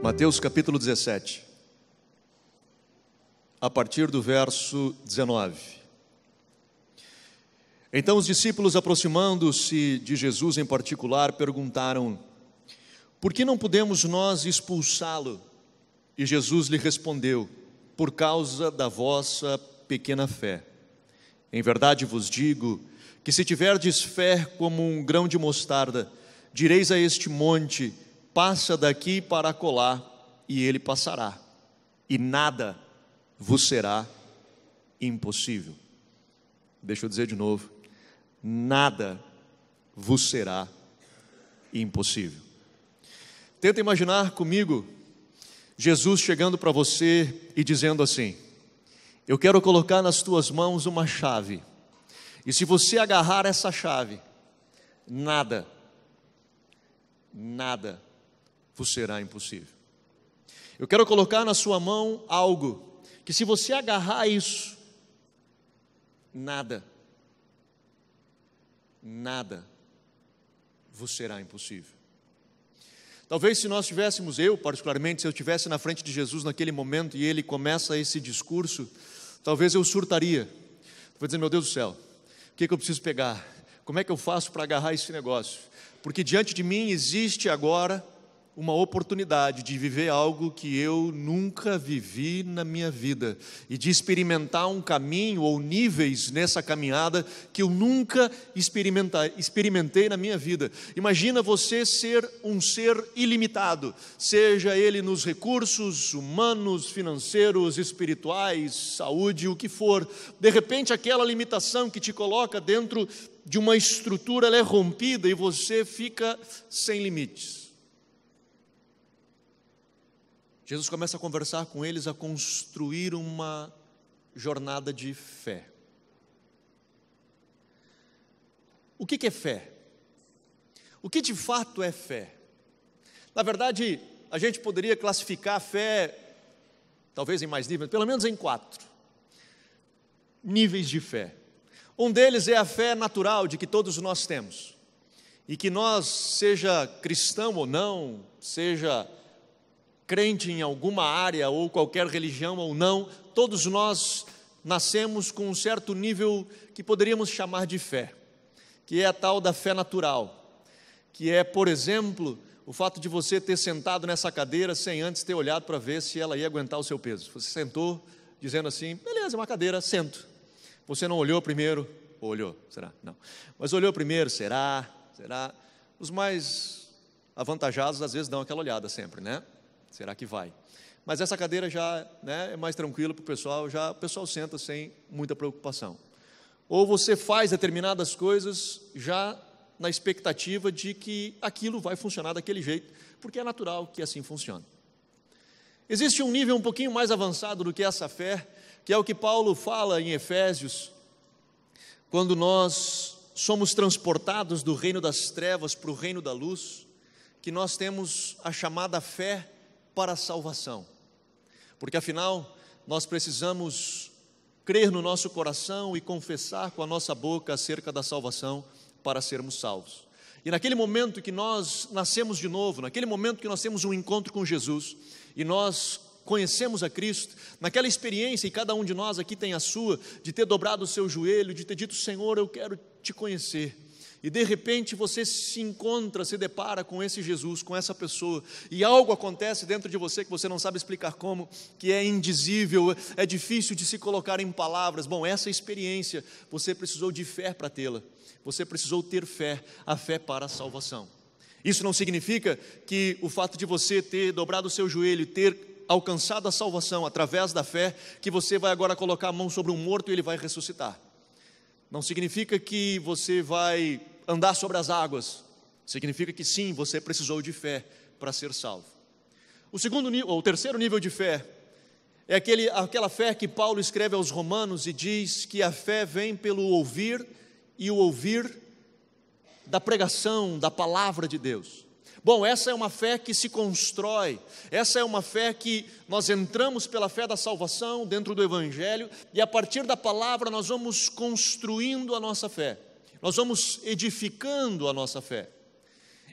Mateus capítulo 17, a partir do verso 19. Então os discípulos, aproximando-se de Jesus em particular, perguntaram: por que não podemos nós expulsá-lo? E Jesus lhe respondeu: por causa da vossa pequena fé. Em verdade vos digo que se tiverdes fé como um grão de mostarda, direis a este monte: passa daqui para acolá, e ele passará, e nada vos será impossível. Deixa eu dizer de novo: nada vos será impossível. Tenta imaginar comigo Jesus chegando para você e dizendo assim: eu quero colocar nas tuas mãos uma chave, e se você agarrar essa chave, nada vos será impossível. Eu quero colocar na sua mão algo que, se você agarrar isso, nada vos será impossível. Talvez se nós tivéssemos, eu particularmente, se eu estivesse na frente de Jesus naquele momento e ele começa esse discurso, talvez eu surtaria. Vou dizer: meu Deus do céu, o que eu preciso pegar? Como é que eu faço para agarrar esse negócio? Porque diante de mim existe agora uma oportunidade de viver algo que eu nunca vivi na minha vida, e de experimentar um caminho ou níveis nessa caminhada que eu nunca experimentei na minha vida. Imagina você ser um ser ilimitado, seja ele nos recursos humanos, financeiros, espirituais, saúde, o que for. De repente aquela limitação que te coloca dentro de uma estrutura, ela é rompida e você fica sem limites. Jesus começa a conversar com eles, a construir uma jornada de fé. O que é fé? O que de fato é fé? Na verdade, a gente poderia classificar a fé, talvez em mais níveis, pelo menos em 4 níveis de fé. Um deles é a fé natural, de que todos nós temos, e que nós, seja cristão ou não, seja crente em alguma área ou qualquer religião ou não, todos nós nascemos com um certo nível que poderíamos chamar de fé, que é a tal da fé natural, que é, por exemplo, o fato de você ter sentado nessa cadeira sem antes ter olhado para ver se ela ia aguentar o seu peso. Você sentou dizendo assim: beleza, é uma cadeira, sento. Você não olhou primeiro, ou olhou, será? Não. Mas olhou primeiro, será? Os mais avantajados às vezes dão aquela olhada sempre, né? Será que vai? Mas essa cadeira já, é mais tranquila para o pessoal, já o pessoal senta sem muita preocupação. Ou você faz determinadas coisas já na expectativa de que aquilo vai funcionar daquele jeito, porque é natural que assim funcione. Existe um nível um pouquinho mais avançado do que essa fé, que é o que Paulo fala em Efésios, quando nós somos transportados do reino das trevas para o reino da luz, que nós temos a chamada fé para a salvação, porque afinal nós precisamos crer no nosso coração e confessar com a nossa boca acerca da salvação para sermos salvos. E naquele momento que nós nascemos de novo, naquele momento que nós temos um encontro com Jesus e nós conhecemos a Cristo, naquela experiência, e cada um de nós aqui tem a sua, de ter dobrado o seu joelho, de ter dito: Senhor, eu quero te conhecer. E de repente você se encontra, se depara com esse Jesus, com essa pessoa, e algo acontece dentro de você que você não sabe explicar como, que é indizível, é difícil de se colocar em palavras. Bom, essa experiência você precisou de fé para tê-la, você precisou ter fé, a fé para a salvação. Isso não significa que o fato de você ter dobrado o seu joelho, ter alcançado a salvação através da fé, que você vai agora colocar a mão sobre um morto e ele vai ressuscitar. Não significa que você vai andar sobre as águas. Significa que sim, você precisou de fé para ser salvo. O segundo nível, ou o terceiro nível de fé, é aquela fé que Paulo escreve aos Romanos e diz que a fé vem pelo ouvir, e o ouvir da pregação da palavra de Deus. Bom, essa é uma fé que se constrói, essa é uma fé que nós entramos pela fé da salvação dentro do Evangelho, e a partir da palavra nós vamos construindo a nossa fé. nós vamos edificando a nossa fé.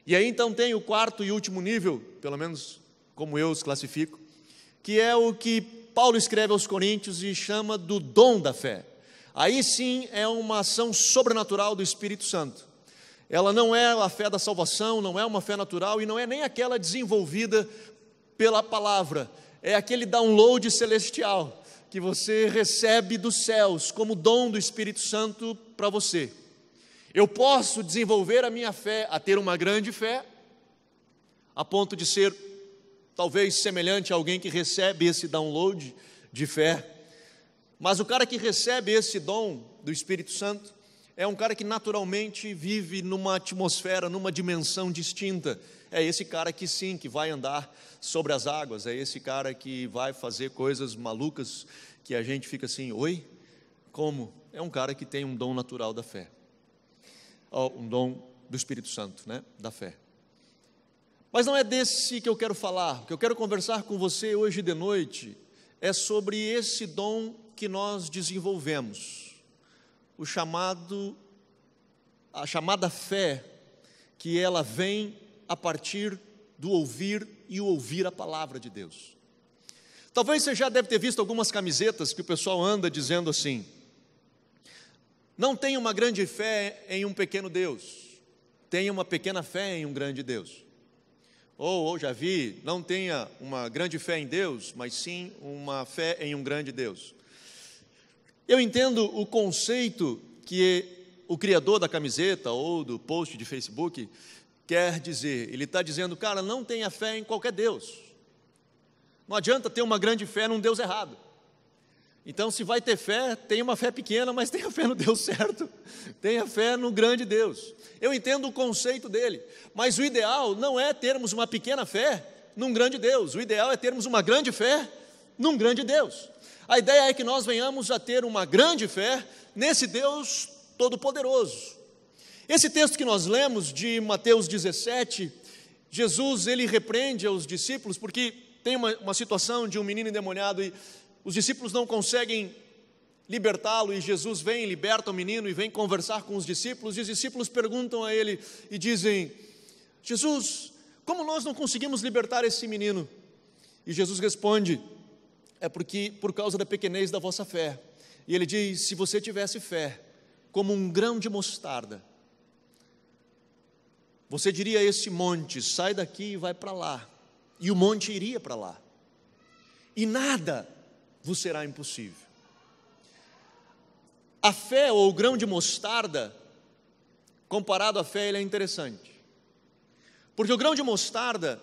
E aí então tem o quarto e último nível, pelo menos como eu os classifico, que é o que Paulo escreve aos Coríntios e chama do dom da fé. Aí sim é uma ação sobrenatural do Espírito Santo. Ela não é a fé da salvação, não é uma fé natural e não é nem aquela desenvolvida pela palavra. É aquele download celestial que você recebe dos céus como dom do Espírito Santo para você. Eu posso desenvolver a minha fé a ter uma grande fé, a ponto de ser talvez semelhante a alguém que recebe esse download de fé, mas o cara que recebe esse dom do Espírito Santo é um cara que naturalmente vive numa atmosfera, numa dimensão distinta. É esse cara que sim, que vai andar sobre as águas, é esse cara que vai fazer coisas malucas que a gente fica assim, oi? Como? É um cara que tem um dom natural da fé, um dom do Espírito Santo, né? Da fé. Mas não é desse que eu quero falar. O que eu quero conversar com você hoje de noite é sobre esse dom que nós desenvolvemos, a chamada fé, que ela vem a partir do ouvir e o ouvir a palavra de Deus. Talvez você já deve ter visto algumas camisetas que o pessoal anda dizendo assim: não tenha uma grande fé em um pequeno Deus, tenha uma pequena fé em um grande Deus. Ou já vi, não tenha uma grande fé em Deus, mas sim uma fé em um grande Deus. Eu entendo o conceito que o criador da camiseta ou do post de Facebook quer dizer. Ele está dizendo, cara, não tenha fé em qualquer Deus. Não adianta ter uma grande fé num Deus errado. Então, se vai ter fé, tenha uma fé pequena, mas tenha fé no Deus certo. Tenha fé no grande Deus. Eu entendo o conceito dele, mas o ideal não é termos uma pequena fé num grande Deus. O ideal é termos uma grande fé num grande Deus. A ideia é que nós venhamos a ter uma grande fé nesse Deus Todo-Poderoso. Esse texto que nós lemos de Mateus 17, Jesus ele repreende aos discípulos, porque tem uma situação de um menino endemoniado e os discípulos não conseguem libertá-lo, e Jesus vem, liberta o menino e vem conversar com os discípulos, e os discípulos perguntam a ele e dizem, Jesus, como nós não conseguimos libertar esse menino? E Jesus responde, é porque por causa da pequenez da vossa fé. E ele diz, se você tivesse fé como um grão de mostarda, você diria a esse monte, sai daqui e vai para lá, e o monte iria para lá, e nada vos será impossível. A fé ou o grão de mostarda, comparado à fé, ele é interessante, porque o grão de mostarda,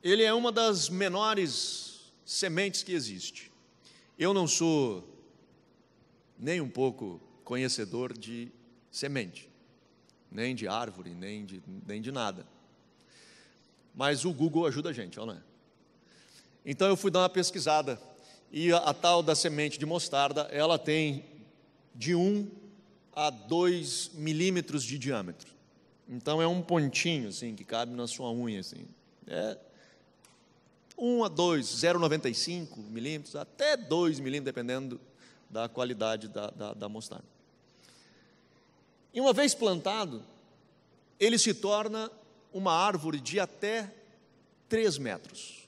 ele é uma das menores sementes que existe. Eu não sou nem um pouco conhecedor de semente, nem de árvore, nem de nada, mas o Google ajuda a gente, não é? Então eu fui dar uma pesquisada, e a tal da semente de mostarda, ela tem de 1 a 2 milímetros de diâmetro. Então é um pontinho assim, que cabe na sua unha assim. É 1 a 2, 0,95 milímetros, até 2 milímetros, dependendo da qualidade da mostarda. E uma vez plantado, ele se torna uma árvore de até 3 metros.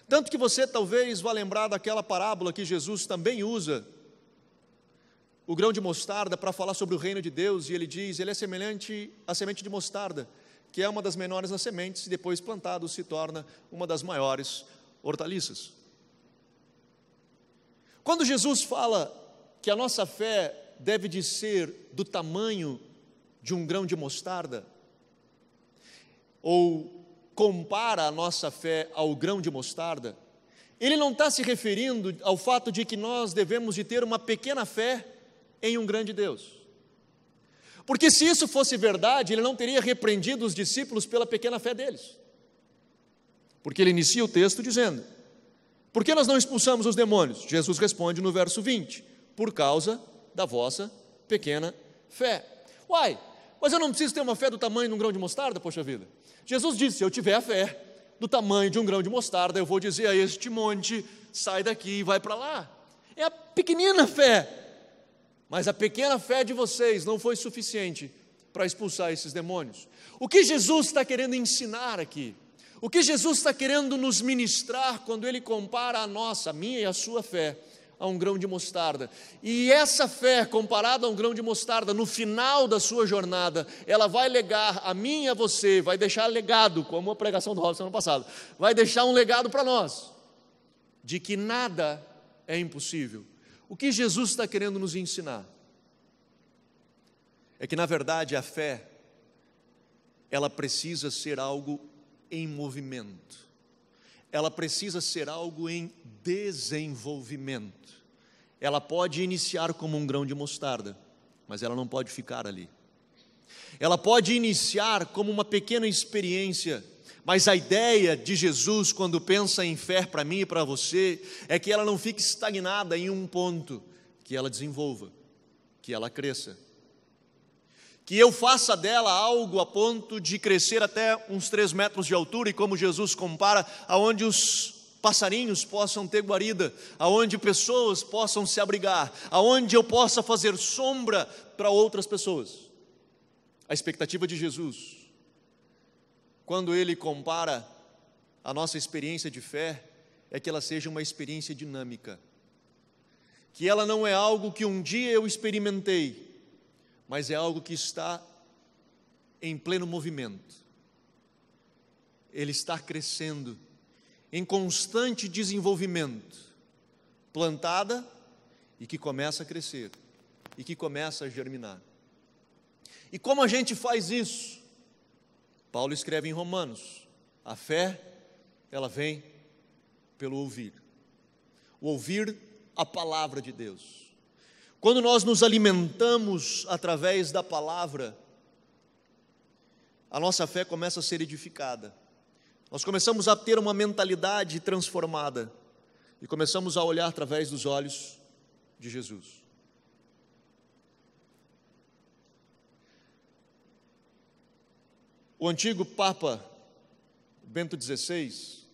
Tanto que você talvez vá lembrar daquela parábola que Jesus também usa o grão de mostarda para falar sobre o reino de Deus, e ele diz, ele é semelhante à semente de mostarda, que é uma das menores das sementes, e depois plantado se torna uma das maiores hortaliças. Quando Jesus fala que a nossa fé deve de ser do tamanho de um grão de mostarda, ou compara a nossa fé ao grão de mostarda, ele não está se referindo ao fato de que nós devemos de ter uma pequena fé em um grande Deus. Porque se isso fosse verdade, ele não teria repreendido os discípulos pela pequena fé deles. Porque ele inicia o texto dizendo, por que nós não expulsamos os demônios? Jesus responde no verso 20, por causa da vossa pequena fé. Uai, mas eu não preciso ter uma fé do tamanho de um grão de mostarda, poxa vida. Jesus disse, se eu tiver a fé do tamanho de um grão de mostarda, eu vou dizer a este monte, sai daqui e vai para lá. É a pequenina fé Mas a pequena fé de vocês não foi suficiente para expulsar esses demônios. O que Jesus está querendo ensinar aqui? O que Jesus está querendo nos ministrar quando Ele compara a minha e a sua fé a um grão de mostarda? E essa fé comparada a um grão de mostarda, no final da sua jornada, ela vai legar a mim e a você, vai deixar legado, como a pregação do Robson ano passado, vai deixar um legado para nós, de que nada é impossível. O que Jesus está querendo nos ensinar é que, na verdade, a fé, ela precisa ser algo em movimento, ela precisa ser algo em desenvolvimento. Ela pode iniciar como um grão de mostarda, mas ela não pode ficar ali. Ela pode iniciar como uma pequena experiência, mas a ideia de Jesus, quando pensa em fé para mim e para você, é que ela não fique estagnada em um ponto, que ela desenvolva, que ela cresça, que eu faça dela algo a ponto de crescer até uns 3 metros de altura, e como Jesus compara, aonde os passarinhos possam ter guarida, aonde pessoas possam se abrigar, aonde eu possa fazer sombra para outras pessoas. A expectativa de Jesus, quando Ele compara a nossa experiência de fé, é que ela seja uma experiência dinâmica, que ela não é algo que um dia eu experimentei, mas é algo que está em pleno movimento. Ele está crescendo, em constante desenvolvimento, plantada e que começa a crescer, e que começa a germinar. E como a gente faz isso? Paulo escreve em Romanos: a fé, ela vem pelo ouvir. O ouvir a palavra de Deus. Quando nós nos alimentamos através da palavra, a nossa fé começa a ser edificada. Nós começamos a ter uma mentalidade transformada e começamos a olhar através dos olhos de Jesus. O antigo Papa Bento XVI,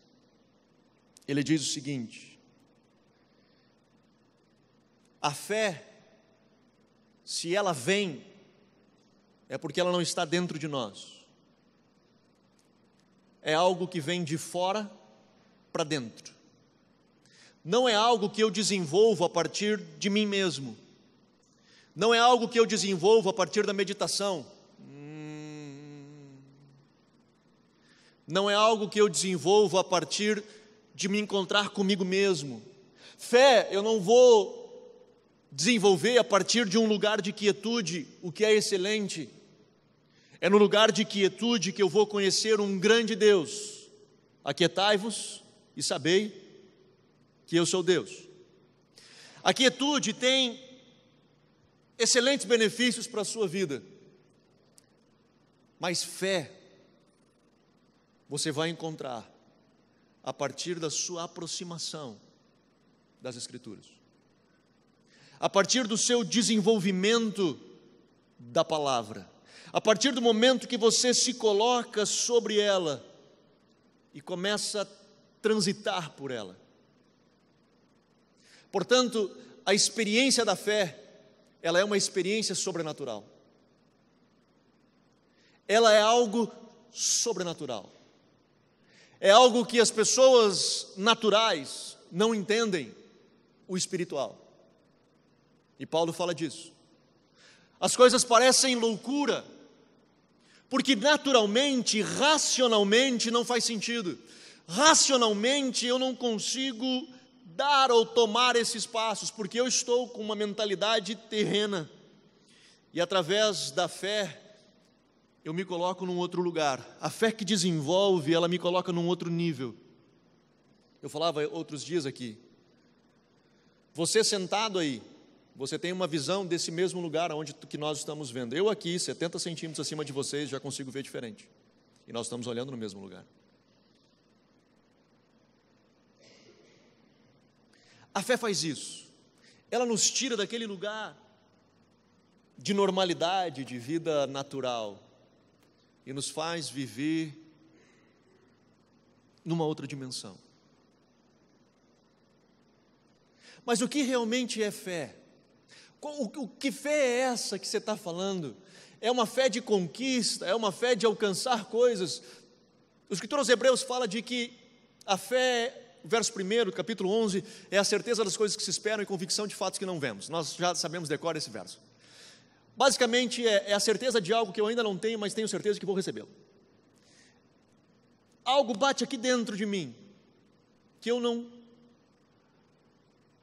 ele diz o seguinte: a fé, se ela vem, é porque ela não está dentro de nós. É algo que vem de fora para dentro. Não é algo que eu desenvolvo a partir de mim mesmo. Não é algo que eu desenvolvo a partir da meditação. Não é algo que eu desenvolvo a partir de me encontrar comigo mesmo. Fé, eu não vou desenvolver a partir de um lugar de quietude, o que é excelente. É no lugar de quietude que eu vou conhecer um grande Deus. Aquietai-vos e sabei que eu sou Deus. A quietude tem excelentes benefícios para a sua vida, mas fé você vai encontrar a partir da sua aproximação das Escrituras, a partir do seu desenvolvimento da palavra, a partir do momento que você se coloca sobre ela e começa a transitar por ela. Portanto, a experiência da fé, ela é uma experiência sobrenatural. Ela é algo sobrenatural. É algo que as pessoas naturais não entendem, o espiritual. E Paulo fala disso. As coisas parecem loucura, porque naturalmente, racionalmente não faz sentido. Racionalmente eu não consigo dar ou tomar esses passos, porque eu estou com uma mentalidade terrena. E através da fé, eu me coloco num outro lugar. A fé que desenvolve, ela me coloca num outro nível. Eu falava outros dias aqui, você sentado aí, você tem uma visão desse mesmo lugar onde que nós estamos vendo. Eu aqui, 70 centímetros acima de vocês, já consigo ver diferente. E nós estamos olhando no mesmo lugar. A fé faz isso. Ela nos tira daquele lugar de normalidade, de vida natural, e nos faz viver numa outra dimensão. Mas o que realmente é fé? que fé é essa que você está falando? É uma fé de conquista? É uma fé de alcançar coisas? O escritor aos Hebreus fala de que a fé, verso 1, capítulo 11, é a certeza das coisas que se esperam e convicção de fatos que não vemos. Nós já sabemos decorar esse verso. Basicamente é a certeza de algo que eu ainda não tenho, mas tenho certeza que vou recebê-lo. Algo bate aqui dentro de mim, que eu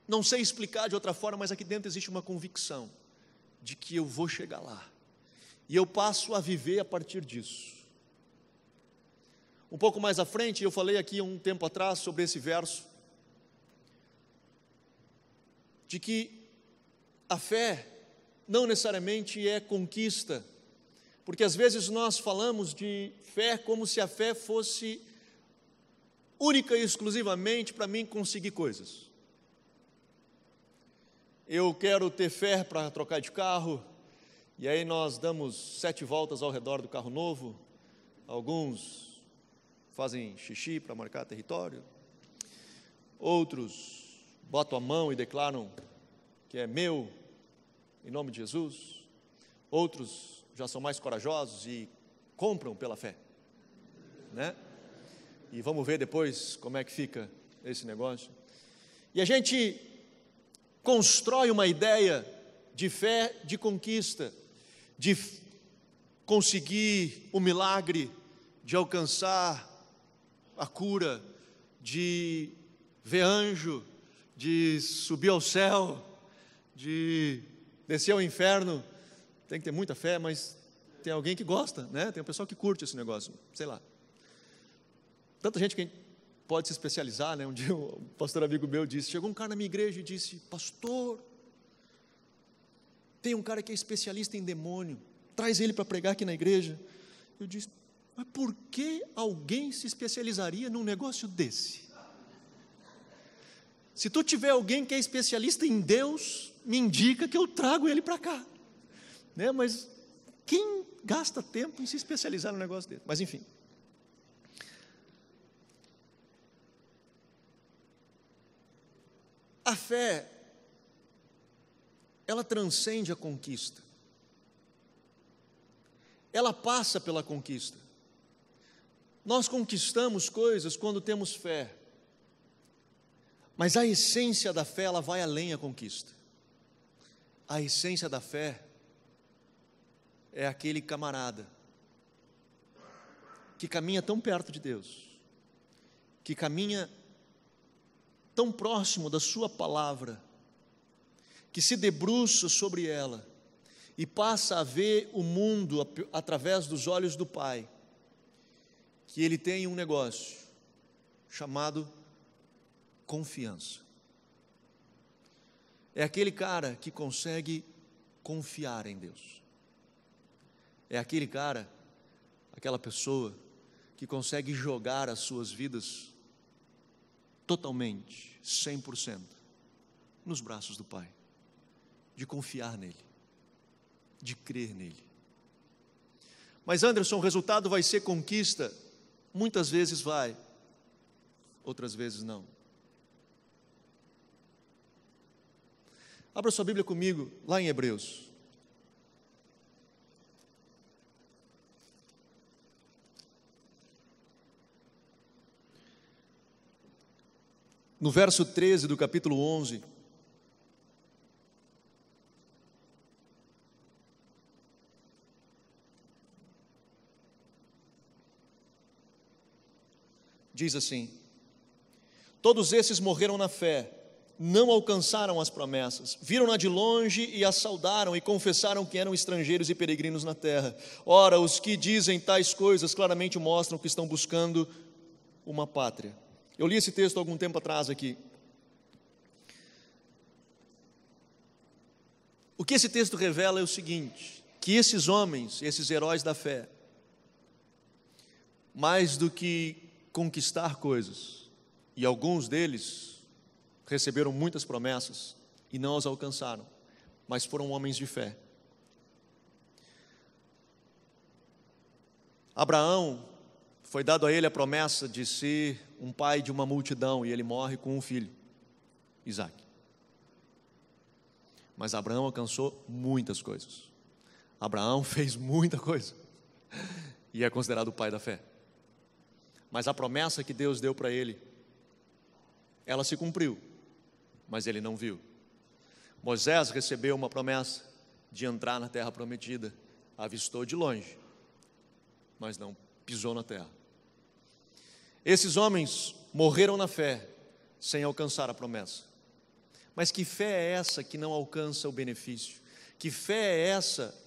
não sei explicar de outra forma, mas aqui dentro existe uma convicção de que eu vou chegar lá, e eu passo a viver a partir disso. Um pouco mais à frente, eu falei aqui um tempo atrás sobre esse verso, de que a fé não necessariamente é conquista, porque às vezes nós falamos de fé como se a fé fosse única e exclusivamente para mim conseguir coisas. Eu quero ter fé para trocar de carro, e aí nós damos 7 voltas ao redor do carro novo, alguns fazem xixi para marcar território, outros botam a mão e declaram que é meu, em nome de Jesus, outros já são mais corajosos e compram pela fé, né? E vamos ver depois como é que fica esse negócio. E a gente constrói uma ideia de fé, de conquista, de conseguir o milagre, de alcançar a cura, de ver anjo, de subir ao céu, de descer ao inferno. Tem que ter muita fé, mas tem alguém que gosta, né? Tem um pessoal que curte esse negócio, sei lá. Tanta gente que pode se especializar, né? Um dia um pastor amigo meu disse, chegou um cara na minha igreja e disse, pastor, tem um cara que é especialista em demônio, traz ele para pregar aqui na igreja. Eu disse, mas por que alguém se especializaria num negócio desse? Se tu tiver alguém que é especialista em Deus, me indica que eu trago ele para cá, né? Mas quem gasta tempo em se especializar num negócio desse? Mas enfim. A fé, ela transcende a conquista, ela passa pela conquista. Nós conquistamos coisas quando temos fé, mas a essência da fé, ela vai além da conquista. A essência da fé é aquele camarada que caminha tão perto de Deus, que caminha tão próximo da sua palavra, que se debruça sobre ela e passa a ver o mundo através dos olhos do Pai, que ele tem um negócio chamado confiança. É aquele cara que consegue confiar em Deus. É aquele cara, aquela pessoa que consegue jogar as suas vidas totalmente, 100%, nos braços do Pai, de confiar nele, de crer nele. Mas Anderson, o resultado vai ser conquista? Muitas vezes vai, outras vezes não. Abra sua Bíblia comigo, lá em Hebreus. No verso 13 do capítulo 11, diz assim, todos esses morreram na fé, não alcançaram as promessas, viram-na de longe e a saudaram e confessaram que eram estrangeiros e peregrinos na terra. Ora, os que dizem tais coisas claramente mostram que estão buscando uma pátria. Eu li esse texto há algum tempo atrás aqui. O que esse texto revela é o seguinte, que esses homens, esses heróis da fé, mais do que conquistar coisas, e alguns deles receberam muitas promessas e não as alcançaram, mas foram homens de fé. Abraão, foi dado a ele a promessa de ser um pai de uma multidão, e ele morre com um filho, Isaque. Mas Abraão alcançou muitas coisas. Abraão fez muita coisa e é considerado o pai da fé. Mas a promessa que Deus deu para ele, ela se cumpriu, mas ele não viu. Moisés recebeu uma promessa de entrar na terra prometida, avistou de longe, mas não pisou na terra. Esses homens morreram na fé, sem alcançar a promessa. Mas que fé é essa que não alcança o benefício? Que fé é essa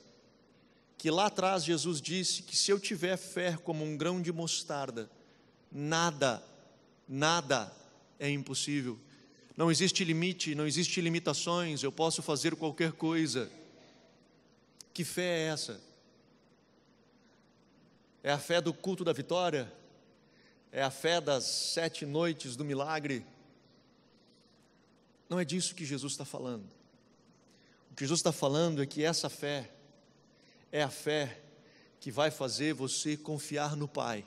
que lá atrás Jesus disse que se eu tiver fé como um grão de mostarda, nada é impossível. Não existe limite, não existe limitações, eu posso fazer qualquer coisa. Que fé é essa? É a fé do culto da vitória? É a fé das 7 noites do milagre? Não é disso que Jesus está falando. O que Jesus está falando é que essa fé é a fé que vai fazer você confiar no Pai,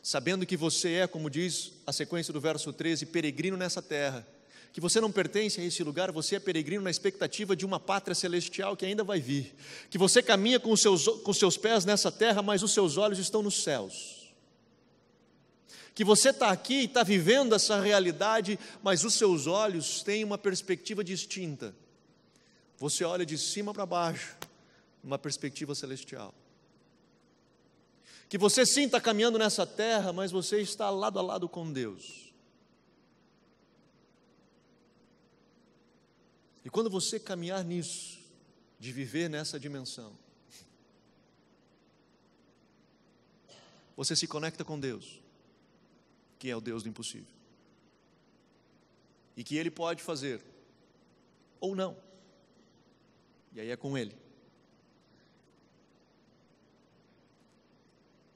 sabendo que você é, como diz a sequência do verso 13, peregrino nessa terra, que você não pertence a esse lugar, você é peregrino na expectativa de uma pátria celestial que ainda vai vir, que você caminha com seus pés nessa terra, mas os seus olhos estão nos céus, que você está aqui e está vivendo essa realidade, mas os seus olhos têm uma perspectiva distinta, você olha de cima para baixo, numa perspectiva celestial, que você sim está caminhando nessa terra, mas você está lado a lado com Deus. E quando você caminhar nisso, de viver nessa dimensão, você se conecta com Deus, que é o Deus do impossível, e que Ele pode fazer, ou não, e aí é com Ele.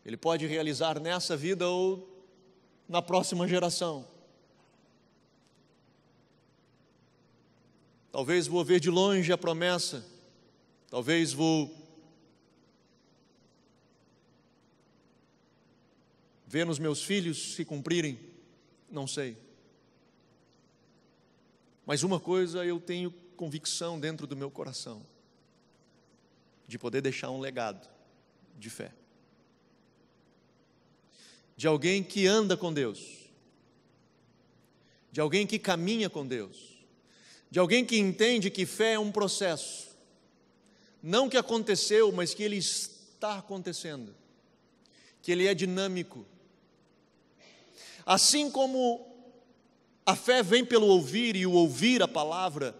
Ele pode realizar nessa vida ou na próxima geração. Talvez vou ver de longe a promessa, talvez vou ver nos meus filhos se cumprirem, não sei. Mas uma coisa eu tenho convicção dentro do meu coração, de poder deixar um legado de fé. De alguém que anda com Deus, de alguém que caminha com Deus, de alguém que entende que fé é um processo, não que aconteceu, mas que ele está acontecendo, que ele é dinâmico. Assim como a fé vem pelo ouvir e o ouvir a palavra,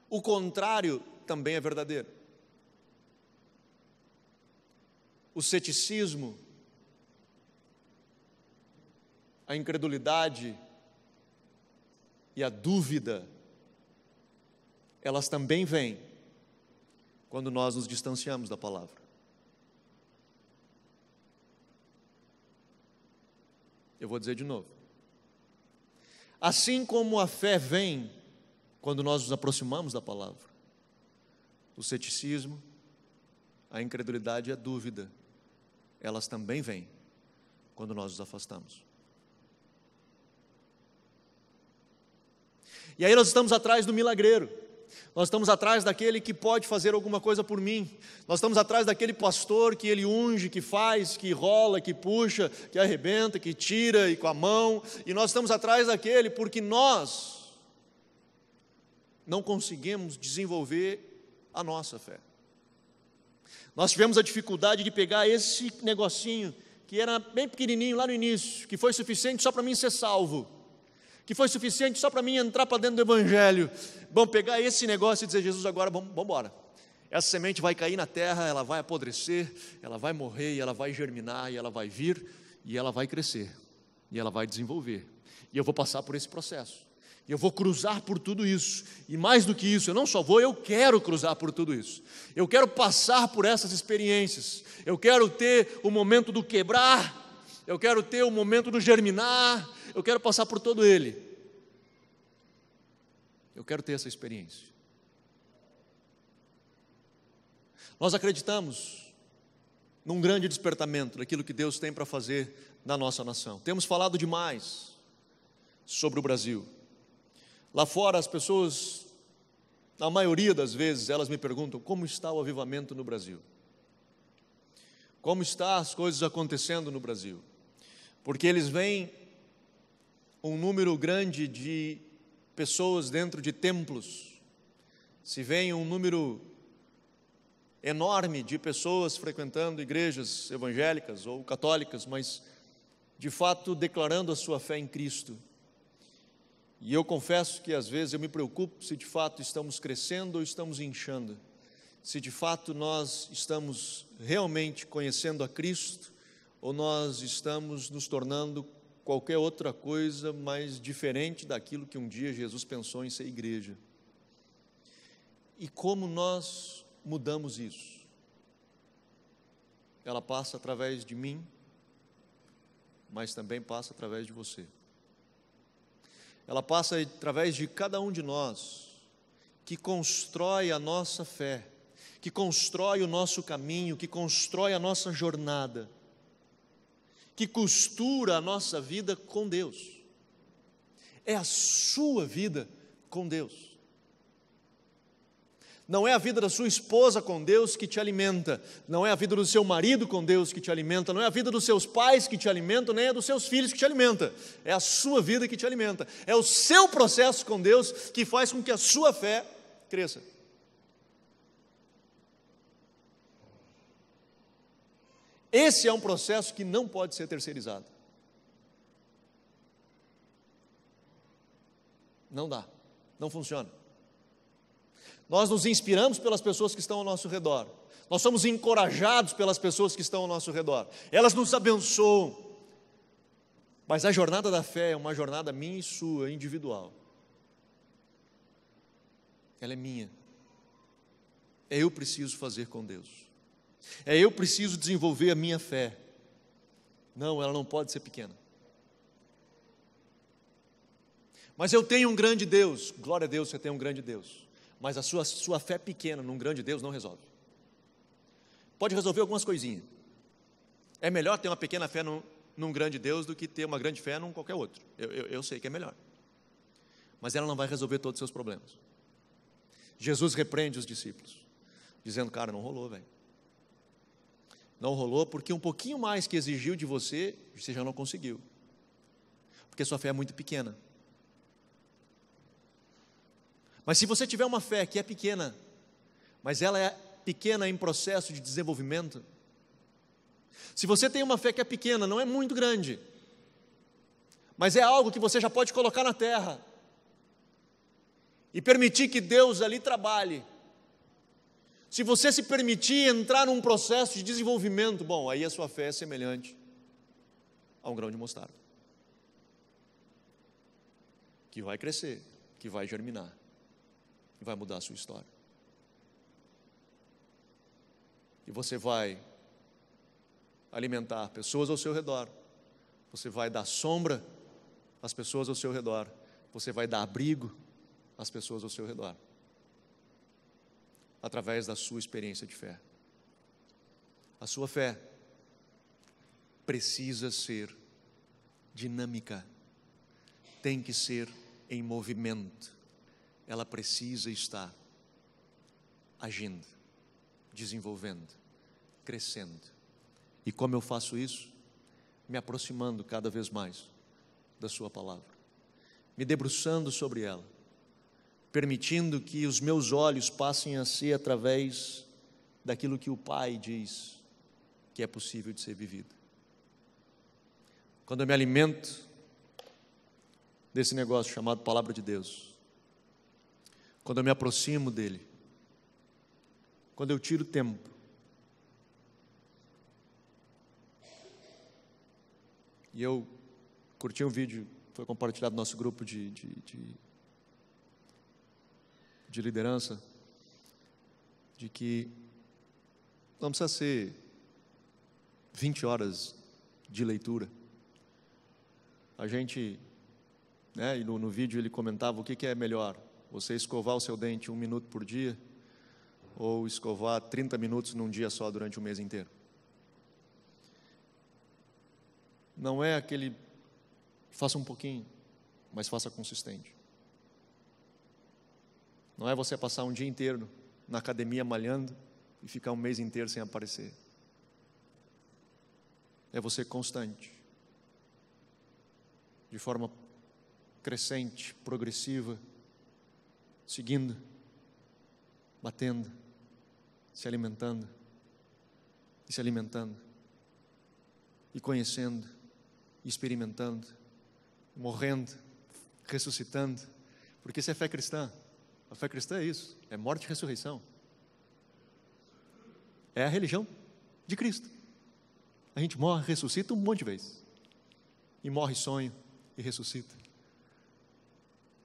o contrário também é verdadeiro. O ceticismo, a incredulidade e a dúvida, elas também vêm quando nós nos distanciamos da palavra. Eu vou dizer de novo. Assim como a fé vem quando nós nos aproximamos da palavra, o ceticismo, a incredulidade e a dúvida, elas também vêm quando nós nos afastamos. E aí nós estamos atrás do milagreiro, nós estamos atrás daquele que pode fazer alguma coisa por mim, nós estamos atrás daquele pastor que ele unge, que faz, que rola, que puxa, que arrebenta, que tira e com a mão, e nós estamos atrás daquele porque nós não conseguimos desenvolver a nossa fé. Nós tivemos a dificuldade de pegar esse negocinho que era bem pequenininho lá no início, que foi suficiente só para mim ser salvo, que foi suficiente só para mim entrar para dentro do Evangelho. Vamos pegar esse negócio e dizer: Jesus, agora vamos embora. Essa semente vai cair na terra, ela vai apodrecer, ela vai morrer, e ela vai germinar, e ela vai vir, e ela vai crescer, e ela vai desenvolver. E eu vou passar por esse processo, e eu vou cruzar por tudo isso, e mais do que isso, eu não só vou, eu quero cruzar por tudo isso. Eu quero passar por essas experiências, eu quero ter o momento do quebrar, eu quero ter o momento do germinar, eu quero passar por todo ele. Eu quero ter essa experiência. Nós acreditamos num grande despertamento daquilo que Deus tem para fazer na nossa nação. Temos falado demais sobre o Brasil. Lá fora as pessoas A maioria das vezes elas me perguntam como está o avivamento no Brasil. Como estão as coisas acontecendo no Brasil. Porque eles veem um número grande de pessoas dentro de templos, se vê um número enorme de pessoas frequentando igrejas evangélicas ou católicas, mas de fato declarando a sua fé em Cristo. E eu confesso que às vezes eu me preocupo se de fato estamos crescendo ou estamos inchando, se de fato nós estamos realmente conhecendo a Cristo ou nós estamos nos tornando qualquer outra coisa mais diferente daquilo que um dia Jesus pensou em ser igreja. E como nós mudamos isso? Ela passa através de mim, mas também passa através de você. Ela passa através de cada um de nós, que constrói a nossa fé, que constrói o nosso caminho, que constrói a nossa jornada, que costura a nossa vida com Deus. É a sua vida com Deus. Não é a vida da sua esposa com Deus que te alimenta, não é a vida do seu marido com Deus que te alimenta, não é a vida dos seus pais que te alimentam, nem é dos seus filhos que te alimenta, é a sua vida que te alimenta, é o seu processo com Deus que faz com que a sua fé cresça. Esse é um processo que não pode ser terceirizado. Não dá, não funciona. Nós nos inspiramos pelas pessoas que estão ao nosso redor, nós somos encorajados pelas pessoas que estão ao nosso redor, elas nos abençoam, mas a jornada da fé é uma jornada minha e sua, individual. Ela é minha, eu preciso fazer com Deus, eu preciso desenvolver a minha fé. Não, ela não pode ser pequena. Mas eu tenho um grande Deus, glória a Deus, você tem um grande Deus. Mas a sua fé pequena num grande Deus não resolve. Pode resolver algumas coisinhas. É melhor ter uma pequena fé num grande Deus do que ter uma grande fé num qualquer outro. Eu sei que é melhor. Mas ela não vai resolver todos os seus problemas. Jesus repreende os discípulos, dizendo, cara, não rolou, velho. Não rolou porque um pouquinho mais que exigiu de você, você já não conseguiu. Porque sua fé é muito pequena. Mas se você tiver uma fé que é pequena, mas ela é pequena em processo de desenvolvimento, se você tem uma fé que é pequena, não é muito grande, mas é algo que você já pode colocar na terra e permitir que Deus ali trabalhe. Se você se permitir entrar num processo de desenvolvimento, bom, aí a sua fé é semelhante a um grão de mostarda, que vai crescer, que vai germinar, vai mudar a sua história. E você vai alimentar pessoas ao seu redor, você vai dar sombra às pessoas ao seu redor, você vai dar abrigo às pessoas ao seu redor, através da sua experiência de fé. A sua fé precisa ser dinâmica, tem que ser em movimento. Ela precisa estar agindo, desenvolvendo, crescendo. E como eu faço isso? Me aproximando cada vez mais da sua palavra, me debruçando sobre ela, permitindo que os meus olhos passem a ser através daquilo que o Pai diz que é possível de ser vivido. Quando eu me alimento desse negócio chamado Palavra de Deus, quando eu me aproximo dele, quando eu tiro tempo, e eu curti um vídeo, foi compartilhado no nosso grupo de liderança, de que não precisa ser 20 horas de leitura. A gente, e no vídeo ele comentava o que é melhor, você escovar o seu dente 1 minuto por dia, ou escovar 30 minutos num dia só durante o mês inteiro. Não é aquele, faça um pouquinho, mas faça consistente. Não é você passar um dia inteiro na academia malhando e ficar um mês inteiro sem aparecer. É você constante, de forma crescente, progressiva, seguindo, batendo, se alimentando, e se alimentando, e conhecendo, e experimentando, morrendo, ressuscitando, porque isso é fé cristã. A fé cristã é isso, é morte e ressurreição. É a religião de Cristo. A gente morre, ressuscita um monte de vezes, e morre sonho, e ressuscita,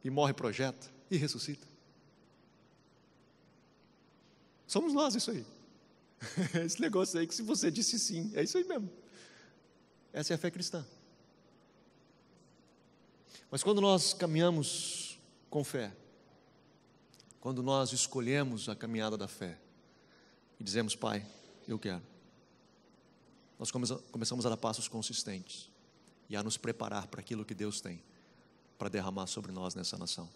e morre projeto, e ressuscita. Somos nós isso aí. Esse negócio aí que se você disse sim, é isso aí mesmo. Essa é a fé cristã. Mas quando nós caminhamos com fé, quando nós escolhemos a caminhada da fé e dizemos: Pai, eu quero, nós começamos a dar passos consistentes e a nos preparar para aquilo que Deus tem para derramar sobre nós nessa nação.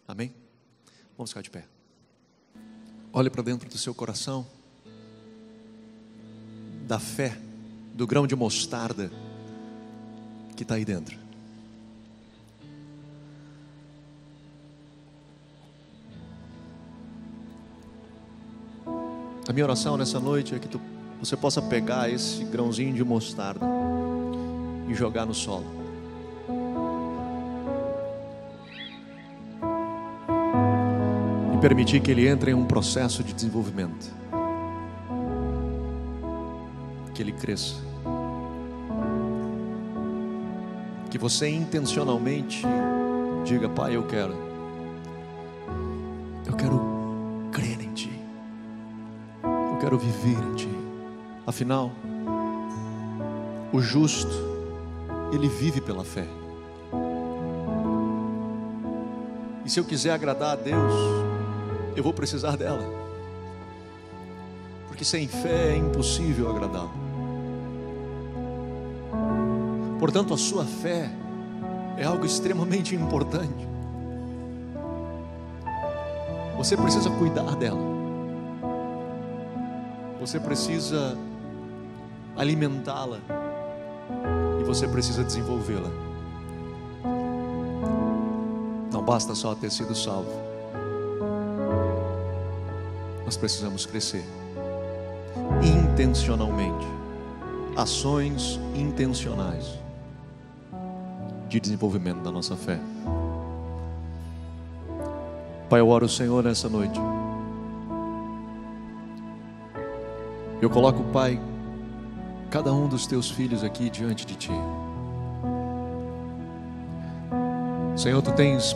Amém? Vamos ficar de pé. Olhe para dentro do seu coração, da fé, do grão de mostarda que está aí dentro. A minha oração nessa noite é que você possa pegar esse grãozinho de mostarda e jogar no solo. E permitir que ele entre em um processo de desenvolvimento. Que ele cresça. Que você intencionalmente diga: Pai, eu quero crer em Ti. Eu quero viver em Ti. Afinal, o justo, ele vive pela fé. E se eu quiser agradar a Deus, eu vou precisar dela. Porque sem fé é impossível agradá-lo. Portanto, a sua fé é algo extremamente importante. Você precisa cuidar dela. Você precisa alimentá-la. E você precisa desenvolvê-la. Não basta só ter sido salvo. Nós precisamos crescer intencionalmente. Ações intencionais de desenvolvimento da nossa fé. Pai, eu oro, Senhor, nessa noite. Eu coloco, Pai, cada um dos Teus filhos aqui diante de Ti. Senhor, Tu tens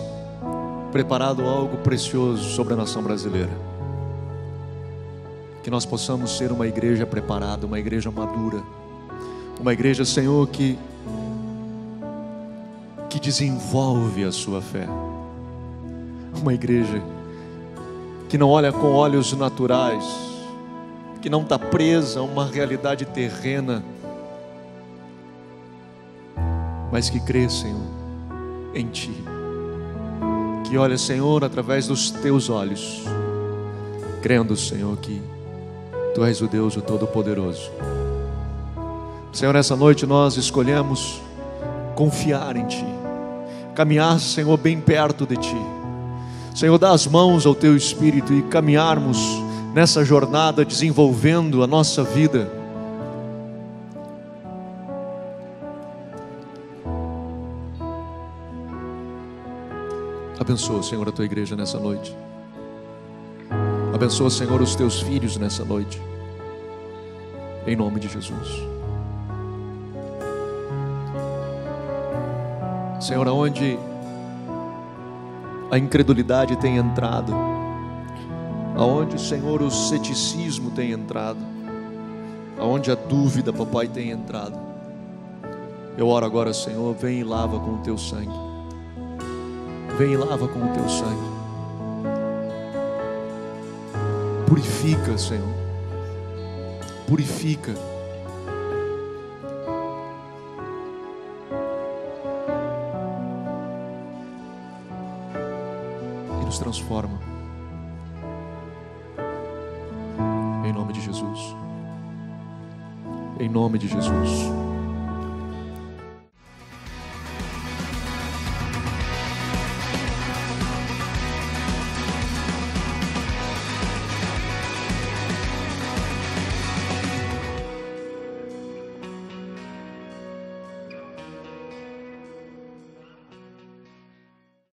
preparado algo precioso sobre a nação brasileira. Que nós possamos ser uma igreja preparada, uma igreja madura, uma igreja, Senhor, que desenvolve a sua fé. Uma igreja que não olha com olhos naturais, que não está presa a uma realidade terrena, mas que crê, Senhor, em Ti. Que olha, Senhor, através dos Teus olhos, crendo, Senhor, que Tu és o Deus, o Todo-Poderoso. Senhor, nessa noite nós escolhemos confiar em Ti, caminhar, Senhor, bem perto de Ti. Senhor, dá as mãos ao Teu Espírito e caminharmos nessa jornada, desenvolvendo a nossa vida. Abençoa, Senhor, a Tua igreja nessa noite. Abençoa, Senhor, os Teus filhos nessa noite. Em nome de Jesus. Senhor, aonde a incredulidade tem entrado, aonde, Senhor, o ceticismo tem entrado, aonde a dúvida, papai, tem entrado, eu oro agora, Senhor, vem e lava com o Teu sangue. Vem e lava com o Teu sangue. Purifica, Senhor. Purifica. E nos transforma. em nome de Jesus.